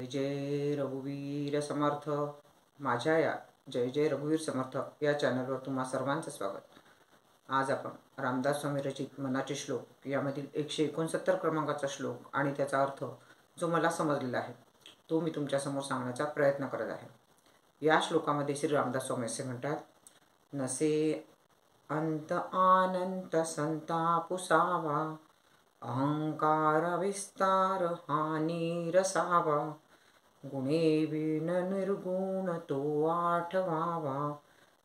जय जय रघुवीर समर्थ. माझ्या या जय जय रघुवीर समर्थ या चॅनलवर तुम्हा सर्वांचं स्वागत. आज आपण रामदास स्वामी रचित मनाचे श्लोक यामधील 169 क्रमांकाचा श्लोक आणि त्याचा अर्थ जो मला समजलेला आहे तो मी तुमच्यासमोर सांगण्याचा प्रयत्न करत आहे. या श्लोकामध्ये श्री रामदास स्वामी असे म्हणतात, नसे अंत आनंत संतापुसावा, अहंकार विस्तार हानी रसावा, गुणे विण निर्गुण तो आठवावा,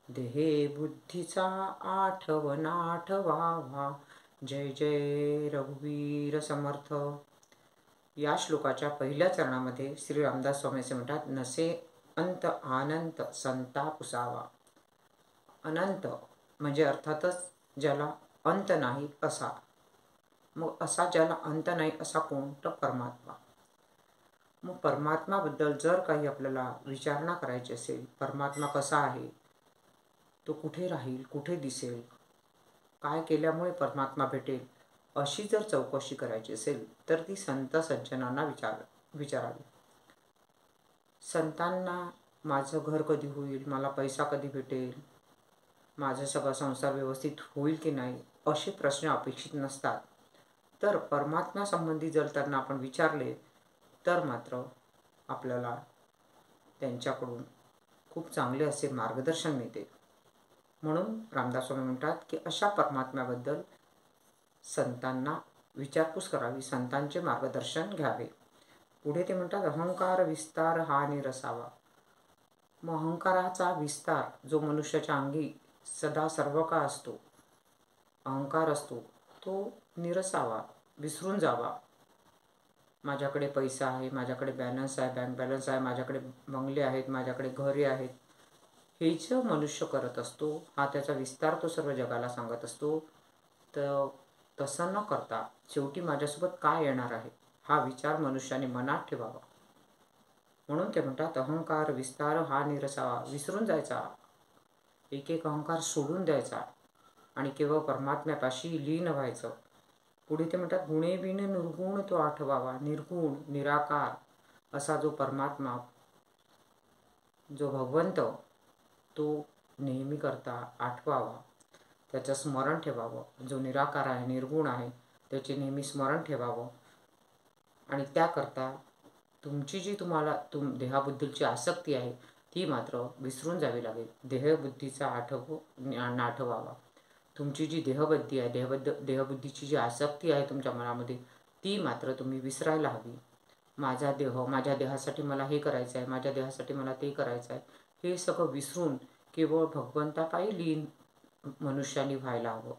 देहे बुद्धीचा आठवणाठवावा. जय जय रघुवीर समर्थ. या श्लोकाच्या पहिल्या चरणामध्ये श्री रामदास स्वामी असे म्हणतात, नसे अंत आनंत संतापुसावा. अनंत म्हणजे अर्थातच ज्याला अंत नाही असा. मग असा ज्याला अंत नाही असा कोण? तर परमात्मा. मग परमात्माबद्दल जर काही आपल्याला विचारणा करायची असेल, परमात्मा कसा आहे, तो कुठे राहील, कुठे दिसेल, काय केल्यामुळे परमात्मा भेटेल, अशी जर चौकशी करायची असेल तर ती संत सज्जनांना विचारावी. संतांना माझं घर कधी होईल, मला पैसा कधी भेटेल, माझा सगळा संसार व्यवस्थित होईल की नाही, असे प्रश्न अपेक्षित नसतात. तर परमात्मा संबंधी जर त्यांना आपण विचारले तर मात्र आपल्याला त्यांच्याकडून खूप चांगले असे मार्गदर्शन मिळते. म्हणून रामदास स्वामी म्हणतात की अशा परमात्म्याबद्दल संतांना विचारपूस करावी, संतांचे मार्गदर्शन घ्यावे. पुढे ते म्हणतात, अहंकार विस्तार हा निरसावा. मग अहंकाराचा विस्तार जो मनुष्याच्या अंगी सदा सर्व काळ असतो, अहंकार असतो, तो निरसावा, विसरून जावा. माझ्याकडे पैसा आहे, माझ्याकडे बॅलन्स आहे, बँक बॅलन्स आहे, माझ्याकडे बंगले आहेत, माझ्याकडे घरे आहेत, हे जे मनुष्य करत असतो, हा त्याचा विस्तार तो सर्व जगाला सांगत असतो. तर तसं न करता शेवटी माझ्यासोबत काय येणार आहे हा विचार मनुष्याने मनात ठेवावा. म्हणून ते म्हणतात, अहंकार विस्तार हा निरसावा. विसरून जायचा, एक एक अहंकार सोडून द्यायचा आणि केवळ परमात्म्यापाशी लीन व्हायचं. पुढे ते म्हणतात, गुणे बिन निर्गुण तो आठवावा. निर्गुण निराकार असा जो परमात्मा, जो भगवंत, तो नेहमी करता आठवावा, त्याचं स्मरण ठेवावं. जो निराकार आहे, निर्गुण आहे, त्याचे नेहमी स्मरण ठेवावं. आणि त्याकरता तुमची जी तुम्हाला देहाबुद्धीची आसक्ती आहे ती मात्र विसरून जावी लागेल. देहबुद्धीचा आठवावा. तुमची जी देहबुद्धी आहे, देहबुद्धीची जी आसक्ती आहे तुमच्या मनामध्ये, ती मात्र तुम्ही विसरायला हवी. माझा देह, माझ्या देहासाठी मला हे करायचं आहे, माझ्या देहासाठी मला ते करायचं आहे, हे सगळं विसरून केवळ भगवंतापायी लीन मनुष्याने व्हायला हवं.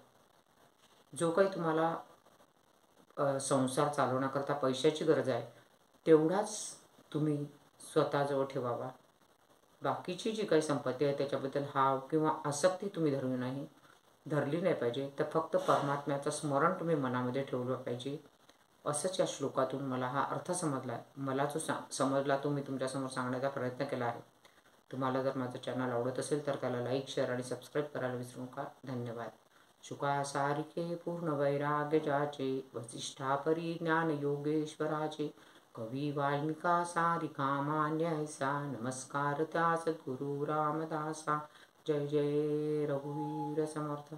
जो काही तुम्हाला संसार चालवण्याकरता पैशाची गरज आहे तेवढाच तुम्ही स्वतःजवळ ठेवावा. बाकीची जी काही संपत्ती आहे त्याच्याबद्दल हाव किंवा आसक्ती तुम्ही धरली नाही पाहिजे. तर फक्त परमात्म्याचं स्मरण तुम्ही मनामध्ये ठेवलं पाहिजे. असंच या श्लोकातून मला हा अर्थ समजला आहे. मला जो समजला तो मी तुमच्यासमोर सांगण्याचा प्रयत्न केला आहे. तुम्हाला जर माझं चॅनल आवडत असेल तर त्याला लाईक, शेअर आणि सबस्क्राईब करायला विसरू नका. धन्यवाद. शुका सारिके पूर्ण वैराग्य जाचे, वसिष्ठा परी ज्ञान योगेश्वराचे, कवी वाल्मिका सारिका मान्य ऐसा, नमस्कार त्या सद्गुरु रामदासा. जय जय रघुवीर समर्थ.